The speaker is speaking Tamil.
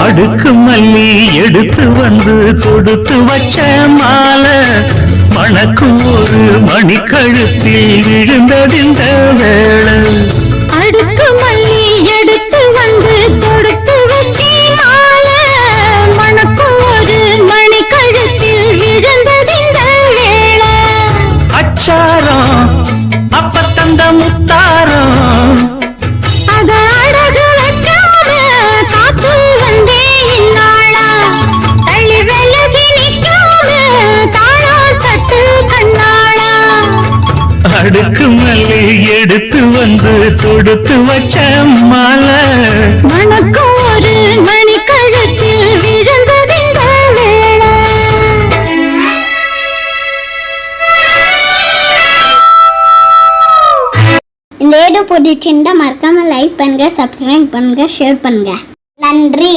அடுக்கு மல்லி எடுத்து வந்து கொடுத்து வச்ச மாலை மணக்கும் ஒரு மணிக்கழுத்தில் விழுந்ததிந்த வேளை. அடுக்கு மல்லி எடுத்து வந்து கொடுத்து வச்ச மாலை மணக்கும் ஒரு மணிக்கழுத்தில் விழுந்ததிந்த வேளை. அச்சாரம் அப்ப தந்த முத்தாரம் அத அடகு வைக்காம காத்து வந்தே இந்நாளா. தள்ளி விலகி நிற்காம தாழா தட்டு கண்ணாளா. அடுக்கு மல்லி எடுத்து வந்து கொடுத்து வச்ச மாலை மணக்கும் ஒரு மணிக்கழுத்தில் விழுந்ததிந்த வேளை. இந்த வீடியோ பிடிச்சிருந்தா மறக்காம லைக் பண்ணுங்க, சப்ஸ்கிரைப் பண்ணுங்க, ஷேர் பண்ணுங்க. நன்றி.